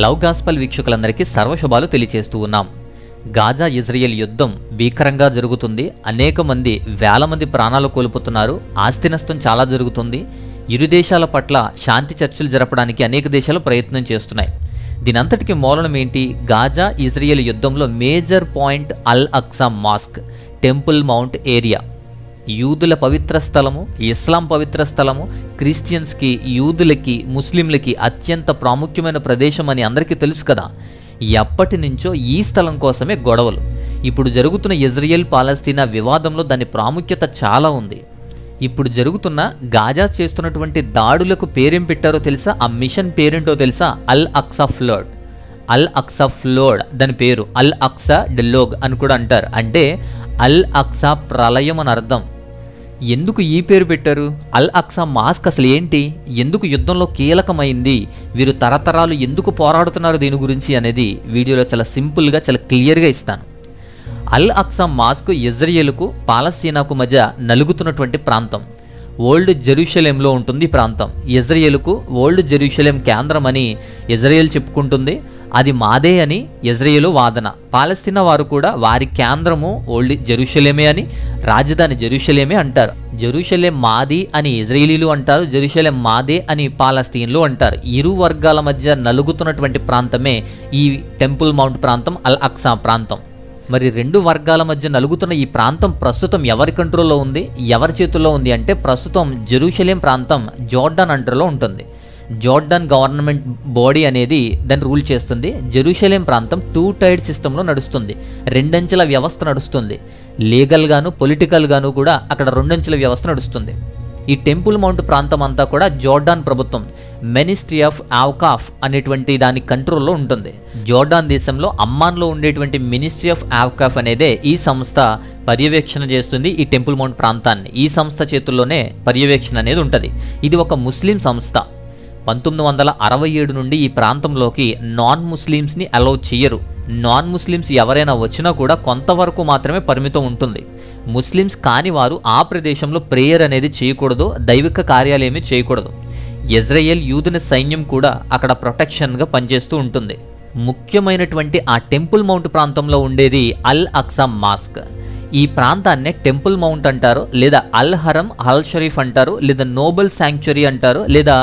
Love gospel వీక్షకులందరికీ సర్వశుభాలు తెలియజేస్తూ ఉన్నాం. గాజా ఇజ్రాయెల్ యుద్ధం భీకరంగా జరుగుతుంది. అనేక మంది వేల మంది ప్రాణాలు కోల్పోతున్నారు. ఆస్తి నష్టం చాలా జరుగుతుంది. ఇరు దేశాల పట్ల శాంతి చర్చలు జరపడానికి అనేక దేశాలు ప్రయత్నం చేస్తున్నాయి. దీనంతటికి మూలం ఏంటి? గాజా ఇజ్రాయెల్ యుద్ధంలో major point Al Aqsa mosque, Temple Mount area. యూదుల పవిత్ర స్థలము, ఇస్లాం పవిత్ర స్థలము, క్రిస్టియన్స్కి, యూదులకి, ముస్లింలకి అత్యంత ప్రాముఖ్యమైన ప్రదేశం అని అందరికీ తెలుసు కదా. ఎప్పటి నుంచో ఈ స్థలం కోసమే గొడవలు. ఇప్పుడు జరుగుతున్న ఇజ్రాయెల్ పాలస్తీనా వివాదంలో దాని ప్రాముఖ్యత చాలా ఉంది. ఇప్పుడు జరుగుతున్న గాజా చేస్తున్నటువంటి దాడులకు పేరేం పెట్టారో తెలుసా? ఆ మిషన్ పేరేంటో తెలుసా? అల్ అక్సా ఫ్లోడ్. అల్ అక్సా ఫ్లోడ్ దాని పేరు. అల్ అక్సా డెలోగ్ అని కూడా అంటారు. అంటే అల్ అక్సా ప్రళయం అని అర్థం. ఎందుకు ఈ పేరు పెట్టారు? అల్ అక్సా మాస్క్ అసలు ఏంటి? ఎందుకు యుద్ధంలో కీలకమైంది? వీరు తరతరాలు ఎందుకు పోరాడుతున్నారు దీని గురించి అనేది వీడియోలో చాలా సింపుల్గా, చాలా క్లియర్గా ఇస్తాను. అల్ అక్సా మాస్క్ ఇజ్రాయెల్కు, పాలస్తీనాకు మధ్య నలుగుతున్నటువంటి ప్రాంతం. ఓల్డ్ జెరూషలేంలో ఉంటుంది ఈ ప్రాంతం. ఇజ్రాయెల్కు ఓల్డ్ జెరూషలేం కేంద్రం అని ఇజ్రాయెల్ చెప్పుకుంటుంది. అది మాదే అని ఇజ్రాయెల్ వాదన. పాలస్తీనా వారు కూడా వారి కేంద్రము ఓల్డ్ జెరూషలేమే అని, రాజధాని జెరూషలేమే అంటారు. జెరూషలేం మాది అని ఇజ్రాయేలీలు అంటారు, జెరూషలేం మాదే అని పాలస్తీన్లు అంటారు. ఇరు వర్గాల మధ్య నలుగుతున్నటువంటి ప్రాంతమే ఈ టెంపుల్ మౌంట్ ప్రాంతం, అల్ అక్సా ప్రాంతం. మరి రెండు వర్గాల మధ్య నలుగుతున్న ఈ ప్రాంతం ప్రస్తుతం ఎవరి కంట్రోల్లో ఉంది, ఎవరి చేతుల్లో ఉంది అంటే ప్రస్తుతం జెరూషలేం ప్రాంతం జోర్డాన్ అండర్లో ఉంటుంది. జోర్డాన్ గవర్నమెంట్ బాడీ అనేది దాన్ని రూల్ చేస్తుంది. జెరూషలేం ప్రాంతం 2 టైర్ సిస్టంలో నడుస్తుంది. రెండంచెల వ్యవస్థ నడుస్తుంది. లీగల్గాను, పొలిటికల్గాను కూడా అక్కడ రెండంచెల వ్యవస్థ నడుస్తుంది. ఈ టెంపుల్ మౌంట్ ప్రాంతం అంతా కూడా జోర్డాన్ ప్రభుత్వం, మినిస్ట్రీ ఆఫ్ ఆవ్కాఫ్ అనేటువంటి దాని కంట్రోల్లో ఉంటుంది. జోర్డాన్ దేశంలో అమ్మాన్లో ఉండేటువంటి మినిస్ట్రీ ఆఫ్ ఆవ్కాఫ్ అనేదే ఈ సంస్థ పర్యవేక్షణ చేస్తుంది ఈ టెంపుల్ మౌంట్ ప్రాంతాన్ని. ఈ సంస్థ చేతుల్లోనే పర్యవేక్షణ అనేది ఉంటుంది. ఇది ఒక ముస్లిం సంస్థ. 1967 నుండి ఈ ప్రాంతంలోకి నాన్ ముస్లిమ్స్ని అలౌ చేయరు. నాన్ ముస్లిమ్స్ ఎవరైనా వచ్చినా కూడా కొంతవరకు మాత్రమే పరిమితం ఉంటుంది. ముస్లిమ్స్ కాని వారు ఆ ప్రదేశంలో ప్రేయర్ అనేది చేయకూడదు, దైవిక కార్యాలేమీ చేయకూడదు. ఇజ్రాయెల్ యూదుని సైన్యం కూడా అక్కడ ప్రొటెక్షన్గా పనిచేస్తూ ఉంటుంది. ముఖ్యమైనటువంటి ఆ టెంపుల్ మౌంట్ ప్రాంతంలో ఉండేది అల్ అక్సా మాస్క్. ఈ ప్రాంతాన్నే టెంపుల్ మౌంట్ అంటారు, లేదా అల్ హరం, అల్ షరీఫ్ అంటారు, లేదా నోబెల్ శాంక్చురీ అంటారు, లేదా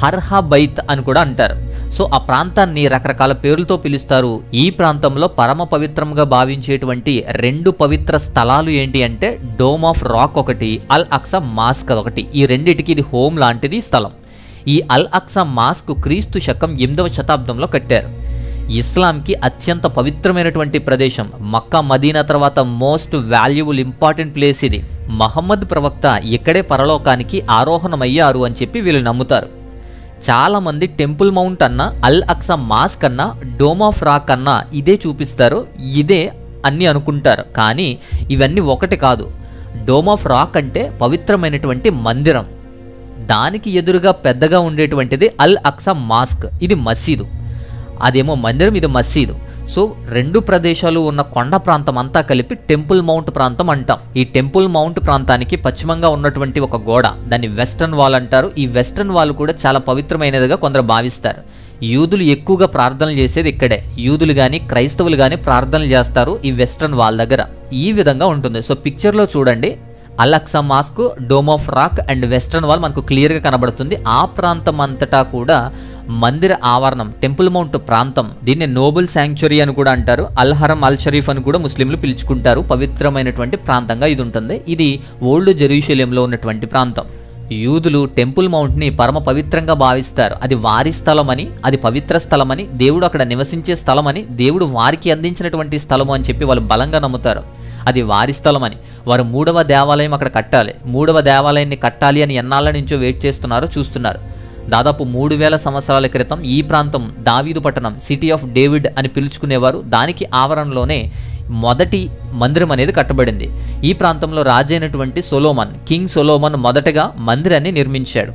హర్హా బైత్ అని కూడా అంటారు. సో ఆ ప్రాంతాన్ని రకరకాల పేర్లతో పిలుస్తారు. ఈ ప్రాంతంలో పరమ పవిత్రంగా భావించేటువంటి 2 పవిత్ర స్థలాలు ఏంటి అంటే డోమ్ ఆఫ్ రాక్ ఒకటి, అల్ అక్సా మాస్క్ ఒకటి. ఈ రెండిటికి ఇది హోమ్ లాంటిది స్థలం. ఈ అల్ అక్సా మాస్క్ క్రీస్తు శకం 8వ శతాబ్దంలో కట్టారు. ఇస్లాంకి అత్యంత పవిత్రమైనటువంటి ప్రదేశం. మక్కా, మదీనా తర్వాత మోస్ట్ వాల్యుబుల్ ఇంపార్టెంట్ ప్లేస్ ఇది. మహమ్మద్ ప్రవక్త ఇక్కడే పరలోకానికి ఆరోహణమయ్యారు అని చెప్పి వీళ్ళు నమ్ముతారు. చాలామంది టెంపుల్ మౌంట్ అన్నా, అల్ అక్సా మాస్క్ అన్నా, డోమ్ ఆఫ్ రాక్ అన్నా ఇదే చూపిస్తారు, ఇదే అన్నీ అనుకుంటారు. కానీ ఇవన్నీ ఒకటి కాదు. డోమ్ ఆఫ్ రాక్ అంటే పవిత్రమైనటువంటి మందిరం. దానికి ఎదురుగా పెద్దగా ఉండేటువంటిది అల్ అక్సా మాస్క్. ఇది మసీదు. అదేమో మందిరం, ఇది మసీదు. సో 2 ప్రదేశాలు ఉన్న కొండ ప్రాంతం అంతా కలిపి టెంపుల్ మౌంట్ ప్రాంతం అంటాం. ఈ టెంపుల్ మౌంట్ ప్రాంతానికి పశ్చిమంగా ఉన్నటువంటి ఒక గోడ, దాన్ని వెస్టర్న్ వాల్ అంటారు. ఈ వెస్టర్న్ వాల్ కూడా చాలా పవిత్రమైనదిగా కొందరు భావిస్తారు. యూదులు ఎక్కువగా ప్రార్థనలు చేసేది ఇక్కడే. యూదులు కానీ క్రైస్తవులు కానీ ప్రార్థనలు చేస్తారు ఈ వెస్టర్న్ వాల్ దగ్గర. ఈ విధంగా ఉంటుంది. సో పిక్చర్లో చూడండి, Al Aqsa mosque, Dome of Rock and Western Wall మనకు క్లియర్గా కనబడుతుంది. ఆ ప్రాంతం అంతటా కూడా మందిర ఆవరణం, టెంపుల్ మౌంట్ ప్రాంతం. దీన్ని నోబెల్ శాంక్చురీ అని కూడా అంటారు. అల్ హరం, అల్ షరీఫ్ అని కూడా ముస్లింలు పిలుచుకుంటారు. పవిత్రమైనటువంటి ప్రాంతంగా ఇది ఉంటుంది. ఇది ఓల్డ్ జెరూషలేంలో ఉన్నటువంటి ప్రాంతం. యూదులు టెంపుల్ మౌంట్ని పరమ పవిత్రంగా భావిస్తారు. అది వారి స్థలమని, అది పవిత్ర స్థలమని, దేవుడు అక్కడ నివసించే స్థలమని, దేవుడు వారికి అందించినటువంటి స్థలము అని చెప్పి వాళ్ళు బలంగా నమ్ముతారు. అది వారి స్థలం అని. వారు 3వ దేవాలయం అక్కడ కట్టాలి. 3వ దేవాలయాన్ని కట్టాలి అని ఎన్నాళ్ళ నుంచో వెయిట్ చేస్తున్నారో చూస్తున్నారు. దాదాపు 3000 సంవత్సరాల క్రితం ఈ ప్రాంతం దావీదు పట్టణం, సిటీ ఆఫ్ డేవిడ్ అని పిలుచుకునేవారు. దానికి ఆవరణలోనే మొదటి మందిరం అనేది కట్టబడింది. ఈ ప్రాంతంలో రాజైనటువంటి సొలోమన్, కింగ్ సొలోమన్ మొదటగా మందిరాన్ని నిర్మించాడు.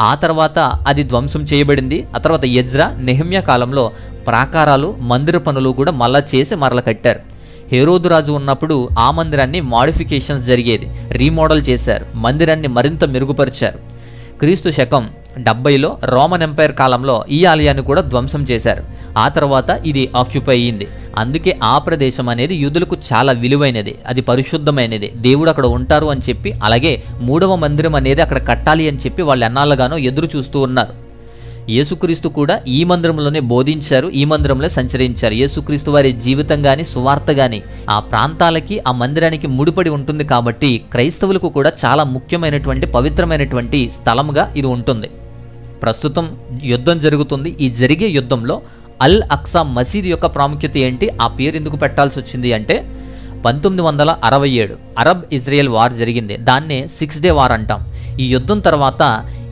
ఆ తర్వాత అది ధ్వంసం చేయబడింది. ఆ తర్వాత ఎజ్రా, నెహెమ్యా కాలంలో ప్రాకారాలు, మందిర పనులు కూడా మళ్ళా చేసి మరల కట్టారు. హెరోదు రాజు ఉన్నప్పుడు ఆ మందిరాన్ని మాడిఫికేషన్స్ జరిగేది, రీమోడల్ చేశారు, మందిరాన్ని మరింత మెరుగుపరిచారు. క్రీస్తు శకం 70లో రోమన్ ఎంపైర్ కాలంలో ఈ ఆలయాన్ని కూడా ధ్వంసం చేశారు. ఆ తర్వాత ఇది ఆక్యుపై అయ్యింది. అందుకే ఆ ప్రదేశం అనేది యూదులకు చాలా విలువైనది, అది పరిశుద్ధమైనది, దేవుడు అక్కడ ఉంటారు అని చెప్పి, అలాగే 3వ మందిరం అనేది అక్కడ కట్టాలి అని చెప్పి వాళ్ళు ఎన్నాళ్ళగానో ఎదురు చూస్తూ ఉన్నారు. యేసుక్రీస్తు కూడా ఈ మందిరంలోనే బోధించారు, ఈ మందిరంలో సంచరించారు. యేసుక్రీస్తు వారి జీవితం కానీ సువార్త కానీ ఆ ప్రాంతాలకి ఆ మందిరానికి ముడిపడి ఉంటుంది కాబట్టి క్రైస్తవులకు కూడా చాలా ముఖ్యమైనటువంటి పవిత్రమైనటువంటి స్థలంగా ఇది ఉంటుంది. ప్రస్తుతం యుద్ధం జరుగుతుంది. ఈ జరిగే యుద్ధంలో అల్ అక్సా మసీద్ యొక్క ప్రాముఖ్యత ఏంటి, ఆ పేరు ఎందుకు పెట్టాల్సి వచ్చింది అంటే 1967 అరబ్ ఇజ్రాయెల్ వార్ జరిగింది. దాన్నే 6 డే వార్ అంటాం. ఈ యుద్ధం తర్వాత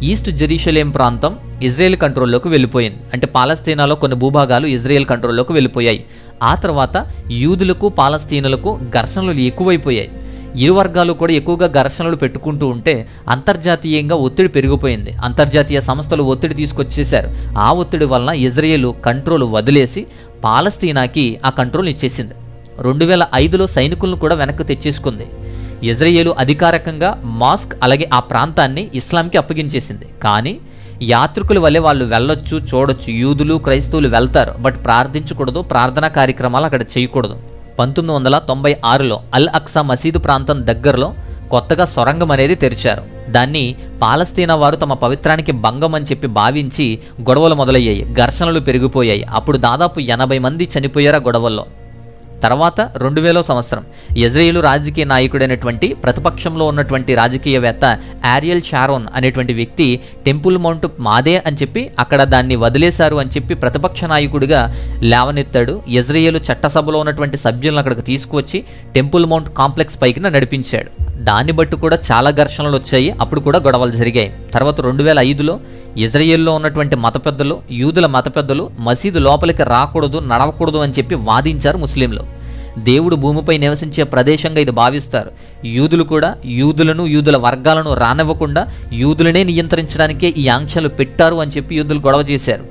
ఈస్ట్ జెరూసలేం ప్రాంతం ఇజ్రాయెల్ కంట్రోల్లోకి వెళ్ళిపోయింది. అంటే పాలస్తీనాలో కొన్ని భూభాగాలు ఇజ్రాయెల్ కంట్రోల్లోకి వెళ్ళిపోయాయి. ఆ తర్వాత యూదులకు పాలస్తీనులకు ఘర్షణలు ఎక్కువైపోయాయి. ఇరు వర్గాలు కూడా ఎక్కువగా ఘర్షణలు పెట్టుకుంటూ ఉంటే అంతర్జాతీయంగా ఒత్తిడి పెరిగిపోయింది. అంతర్జాతీయ సంస్థలు ఒత్తిడి తీసుకొచ్చేశారు. ఆ ఒత్తిడి వలన ఇజ్రాయెల్ కంట్రోల్ వదిలేసి పాలస్తీనాకి ఆ కంట్రోల్ ఇచ్చేసింది. 2005లో సైనికులను కూడా వెనక్కి తెచ్చేసుకుంది. ఇజ్రాయేలు అధికారికంగా మాస్క్ అలాగే ఆ ప్రాంతాన్ని ఇస్లాంకి అప్పగించేసింది. కానీ యాత్రికుల వల్లే వాళ్ళు వెళ్ళొచ్చు, చూడొచ్చు, యూదులు క్రైస్తవులు వెళ్తారు, బట్ ప్రార్థించకూడదు, ప్రార్థనా కార్యక్రమాలు అక్కడ చేయకూడదు. 1996లో అల్ అక్సా మసీదు ప్రాంతం దగ్గరలో కొత్తగా సొరంగం అనేది తెరిచారు. దాన్ని పాలస్తీనా వారు తమ పవిత్రానికి భంగం అని చెప్పి భావించి గొడవలు మొదలయ్యాయి, ఘర్షణలు పెరిగిపోయాయి. అప్పుడు దాదాపు 80 మంది చనిపోయారు ఆ గొడవల్లో. తర్వాత 2000 సంవత్సరం ఇజ్రాయేలు రాజకీయ నాయకుడైనటువంటి ప్రతిపక్షంలో ఉన్నటువంటి రాజకీయవేత్త ఆరియల్ షారోన్ అనేటువంటి వ్యక్తి టెంపుల్ మౌంట్ మాదే అని చెప్పి అక్కడ దాన్ని వదిలేశారు అని చెప్పి ప్రతిపక్ష నాయకుడిగా లేవనెత్తాడు. ఇజ్రాయేలు చట్టసభలో ఉన్నటువంటి సభ్యులను అక్కడికి తీసుకువచ్చి టెంపుల్ మౌంట్ కాంప్లెక్స్ పైకి నడిపించాడు. దాన్ని బట్టి కూడా చాలా ఘర్షణలు వచ్చాయి. అప్పుడు కూడా గొడవలు జరిగాయి. తర్వాత 2005లో ఇజ్రాయేల్లో ఉన్నటువంటి మత పెద్దలు, యూదుల మత పెద్దలు మసీదు లోపలికి రాకూడదు, నడవకూడదు అని చెప్పి వాదించారు ముస్లింలు. దేవుడు భూమిపై నివసించే ప్రదేశంగా ఇది భావిస్తారు. యూదులు కూడా యూదులను, యూదుల వర్గాలను రానివ్వకుండా యూదులనే నియంత్రించడానికే ఈ ఆంక్షలు పెట్టారు అని చెప్పి యూదులు గొడవ చేశారు.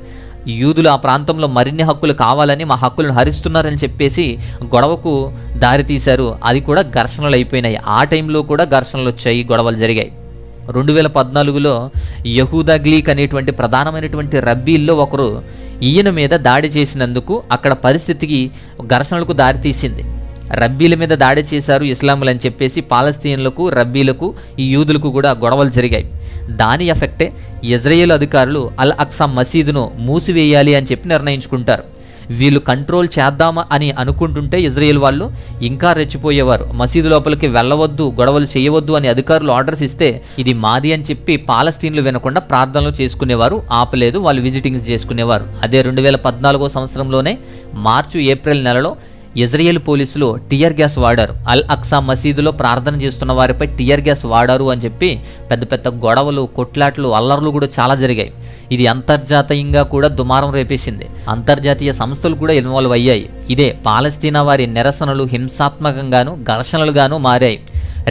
యూదులు ఆ ప్రాంతంలో మరిన్ని హక్కులు కావాలని, మా హక్కులను హరిస్తున్నారని చెప్పేసి గొడవకు దారితీశారు. అది కూడా ఘర్షణలు అయిపోయినాయి. ఆ టైంలో కూడా ఘర్షణలు వచ్చాయి, గొడవలు జరిగాయి. 2014లో యహూదా గ్లీక్ అనేటువంటి ప్రధానమైనటువంటి రబ్బీల్లో ఒకరు ఈయన మీద దాడి చేసినందుకు అక్కడ పరిస్థితికి ఘర్షణలకు దారితీసింది. రబ్బీల మీద దాడి చేశారు ఇస్లాములు అని చెప్పేసి పాలస్తీన్లకు, రబ్బీలకు, ఈ యూదులకు కూడా గొడవలు జరిగాయి. దాని ఎఫెక్టే ఇజ్రాయేల్ అధికారులు అల్ అక్సా మసీదును మూసివేయాలి అని చెప్పి నిర్ణయించుకుంటారు. వీళ్ళు కంట్రోల్ చేద్దామా అని అనుకుంటుంటే ఇజ్రాయేల్ వాళ్ళు ఇంకా రెచ్చిపోయేవారు. మసీదు లోపలికి వెళ్ళవద్దు, గొడవలు చేయవద్దు అని అధికారులు ఆర్డర్స్ ఇస్తే ఇది మాది అని చెప్పి పాలస్తీన్లు వినకుండా ప్రార్థనలు చేసుకునేవారు, ఆపలేదు, వాళ్ళు విజిటింగ్స్ చేసుకునేవారు. అదే 2014 సంవత్సరంలోనే మార్చి, ఏప్రిల్ నెలలో ఇజ్రాయేల్ పోలీసులు టియర్ గ్యాస్ వాడారు. అల్ అక్సా మసీదులో ప్రార్థన చేస్తున్న వారిపై టియర్ గ్యాస్ వాడారు అని చెప్పి పెద్ద పెద్ద గొడవలు, కొట్లాట్లు, అల్లర్లు కూడా చాలా జరిగాయి. ఇది అంతర్జాతీయంగా కూడా దుమారం రేపేసింది. అంతర్జాతీయ సంస్థలు కూడా ఇన్వాల్వ్ అయ్యాయి. ఇదే పాలస్తీనా వారి నిరసనలు హింసాత్మకంగాను, ఘర్షణలుగాను మారాయి.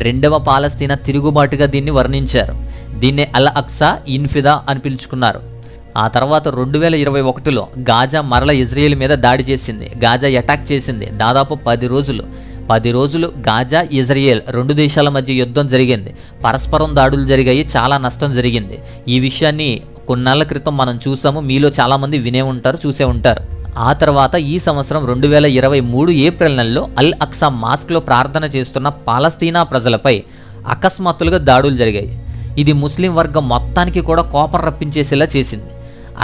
2వ పాలస్తీనా తిరుగుబాటుగా దీన్ని వర్ణించారు. దీన్నే అల్ అక్సా ఇన్ఫిదా అని పిలుచుకున్నారు. ఆ తర్వాత 2021లో గాజా మరల ఇజ్రాయేల్ మీద దాడి చేసింది. గాజా అటాక్ చేసింది. దాదాపు 10 రోజులు గాజా, ఇజ్రాయేల్ 2 దేశాల మధ్య యుద్ధం జరిగింది. పరస్పరం దాడులు జరిగాయి, చాలా నష్టం జరిగింది. ఈ విషయాన్ని కొన్నేళ్ల క్రితం మనం చూసాము. మీలో చాలామంది వినే ఉంటారు, చూసే ఉంటారు. ఆ తర్వాత ఈ సంవత్సరం 2023 ఏప్రిల్ నెలలో అల్ అక్సా మాస్క్లో ప్రార్థన చేస్తున్న పాలస్తీనా ప్రజలపై అకస్మాత్తులుగా దాడులు జరిగాయి. ఇది ముస్లిం వర్గం మొత్తానికి కూడా కోపం రప్పించేసేలా చేసింది.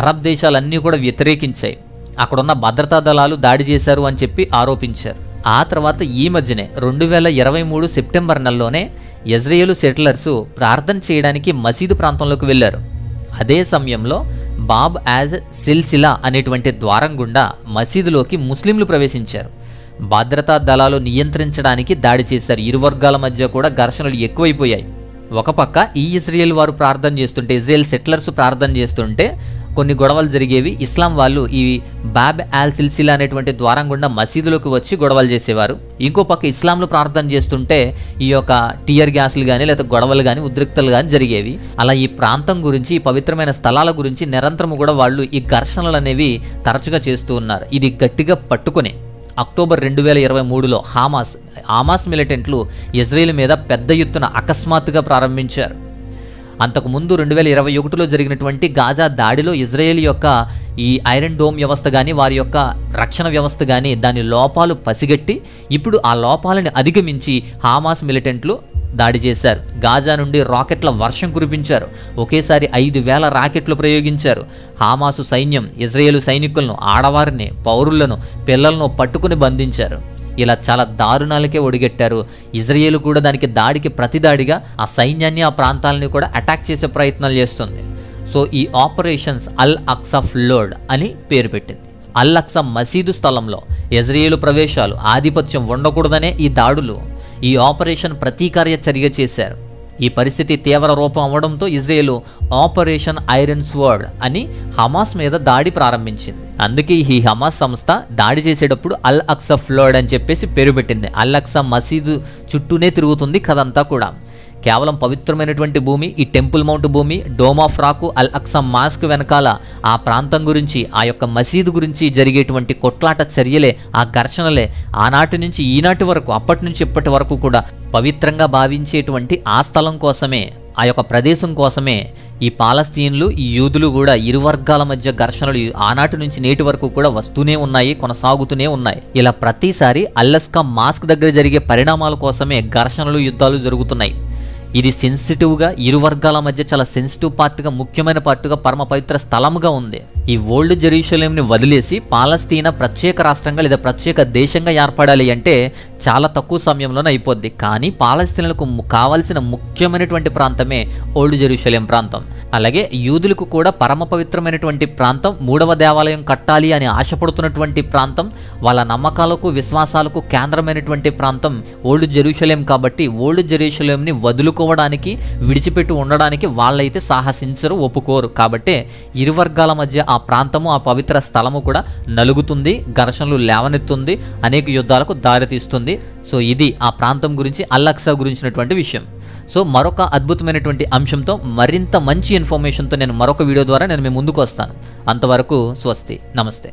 అరబ్ దేశాలన్నీ కూడా వ్యతిరేకించాయి. అక్కడున్న భద్రతా దళాలు దాడి చేశారు అని చెప్పి ఆరోపించారు. ఆ తర్వాత ఈ మధ్యనే 2023 సెప్టెంబర్ నెలలోనే ఇజ్రాయేలు సెటిలర్స్ ప్రార్థన చేయడానికి మసీదు ప్రాంతంలోకి వెళ్ళారు. అదే సమయంలో బాబ్ యాజ్ సిల్సిలా అనేటువంటి ద్వారం గుండా మసీదులోకి ముస్లింలు ప్రవేశించారు. భద్రతా దళాలు నియంత్రించడానికి దాడి చేశారు. ఇరు వర్గాల మధ్య కూడా ఘర్షణలు ఎక్కువైపోయాయి. ఒక పక్క ఈ ఇజ్రాయేల్ వారు ప్రార్థన చేస్తుంటే, ఇజ్రాయేల్ సెటిలర్స్ ప్రార్థన చేస్తుంటే కొన్ని గొడవలు జరిగేవి. ఇస్లాం వాళ్ళు ఈ బాబ్ ఆల్ సిల్సిలా అనేటువంటి ద్వారం గుండా మసీదులోకి వచ్చి గొడవలు చేసేవారు. ఇంకో పక్క ఇస్లాంలు ప్రార్థన చేస్తుంటే ఈ యొక్క టియర్ గ్యాస్లు కానీ లేదా గొడవలు కానీ, ఉద్రిక్తలు కానీ జరిగేవి. అలా ఈ ప్రాంతం గురించి, ఈ పవిత్రమైన స్థలాల గురించి నిరంతరం కూడా వాళ్ళు ఈ ఘర్షణలు అనేవి తరచుగా చేస్తూ ఉన్నారు. ఇది గట్టిగా పట్టుకుని అక్టోబర్ 2023లో హమాస్ మిలిటెంట్లు ఇజ్రాయేల్ మీద పెద్ద ఎత్తున అకస్మాత్తుగా ప్రారంభించారు. అంతకుముందు 2021లో జరిగినటువంటి గాజా దాడిలో ఇజ్రాయెల్ యొక్క ఈ ఐరన్ డోమ్ వ్యవస్థ కానీ వారి యొక్క రక్షణ వ్యవస్థ కానీ దాని లోపాలు పసిగట్టి ఇప్పుడు ఆ లోపాలను అధిగమించి హమాస్ మిలిటెంట్లు దాడి చేశారు. గాజా నుండి రాకెట్ల వర్షం కురిపించారు. ఒకేసారి 5,000 రాకెట్లు ప్రయోగించారు. హమాసు సైన్యం ఇజ్రాయేలు సైనికులను, ఆడవారిని, పౌరులను, పిల్లలను పట్టుకుని బంధించారు. ఇలా చాలా దారుణాలకే ఒడిగట్టారు. ఇజ్రాయేల్ కూడా దానికి దాడికి ప్రతిదాడిగా ఆ సైన్యాన్ని, ఆ ప్రాంతాలని కూడా అటాక్ చేసే ప్రయత్నాలు చేస్తుంది. సో ఈ ఆపరేషన్స్ అల్ అక్సా ఫ్లోడ్ అని పేరు పెట్టింది. అల్ అక్సా మసీదు స్థలంలో ఇజ్రాయేలు ప్రవేశాలు, ఆధిపత్యం ఉండకూడదనే ఈ దాడులు. ఈ ఆపరేషన్ ప్రతీకార్య చర్య చేశారు. ఈ పరిస్థితి తీవ్ర రూపం అవ్వడంతో ఇజ్రాయేల్ ఆపరేషన్ ఐరన్ స్వర్డ్ అని హమాస్ మీద దాడి ప్రారంభించింది. అందుకే ఈ హమాస్ సంస్థ దాడి చేసేటప్పుడు అల్ అక్సా ఫ్లోడ్ అని చెప్పేసి పేరు పెట్టింది. అల్ అక్సా మసీదు చుట్టూనే తిరుగుతుంది కథంతా కూడా. కేవలం పవిత్రమైనటువంటి భూమి, ఈ టెంపుల్ మౌంట్ భూమి, డోమ్ ఆఫ్ రాకు, అల్ అక్సా మాస్క్ వెనకాల ఆ ప్రాంతం గురించి, ఆ యొక్క మసీదు గురించి జరిగేటువంటి కొట్లాట చర్యలే, ఆ ఘర్షణలే ఆనాటి నుంచి ఈనాటి వరకు, అప్పటి నుంచి ఇప్పటి వరకు కూడా పవిత్రంగా భావించేటువంటి ఆ స్థలం కోసమే, ఆ యొక్క ప్రదేశం కోసమే ఈ పాలస్తీన్లు, ఈ యూదులు కూడా ఇరు వర్గాల మధ్య ఘర్షణలు ఆనాటి నుంచి నేటి వరకు కూడా వస్తూనే ఉన్నాయి, కొనసాగుతూనే ఉన్నాయి. ఇలా ప్రతిసారి అల్ అక్సా మాస్క్ దగ్గర జరిగే పరిణామాల కోసమే ఘర్షణలు, యుద్ధాలు జరుగుతున్నాయి. ఇది సెన్సిటివ్గా ఇరు వర్గాల మధ్య చాలా సెన్సిటివ్ పార్ట్గా, ముఖ్యమైన పార్ట్గా, పరమ పవిత్ర స్థలముగా ఉంది. ఈ ఓల్డ్ జెరూసలేంని వదిలేసి పాలస్తీనా ప్రత్యేక రాష్ట్రంగా లేదా ప్రత్యేక దేశంగా ఏర్పడాలి అంటే చాలా తక్కువ సమయంలోనే అయిపోద్ది. కానీ పాలస్తీనాలకు కావాల్సిన ముఖ్యమైనటువంటి ప్రాంతమే ఓల్డ్ జెరూసలేం ప్రాంతం. అలాగే యూదులకు కూడా పరమ పవిత్రమైనటువంటి ప్రాంతం, 3వ దేవాలయం కట్టాలి అని ఆశపడుతున్నటువంటి ప్రాంతం, వాళ్ళ నమ్మకాలకు, విశ్వాసాలకు కేంద్రమైనటువంటి ప్రాంతం ఓల్డ్ జెరూసలేం. కాబట్టి ఓల్డ్ జెరూసలేంని వదులుకోవడానికి, విడిచిపెట్టి ఉండడానికి వాళ్ళైతే సాహసించరు, ఒప్పుకోరు. కాబట్టి ఇరు వర్గాల మధ్య ఆ ప్రాంతము, ఆ పవిత్ర స్థలము కూడా నలుగుతుంది, ఘర్షణలు లేవనెత్తుంది, అనేక యుద్ధాలకు దారితీస్తుంది. సో ఇది ఆ ప్రాంతం గురించి, అల్ అక్సా గురించినటువంటి విషయం. సో మరొక అద్భుతమైనటువంటి అంశంతో, మరింత మంచి ఇన్ఫర్మేషన్తో నేను మరొక వీడియో ద్వారా నేను మీ ముందుకు వస్తాను. అంతవరకు స్వస్తి, నమస్తే.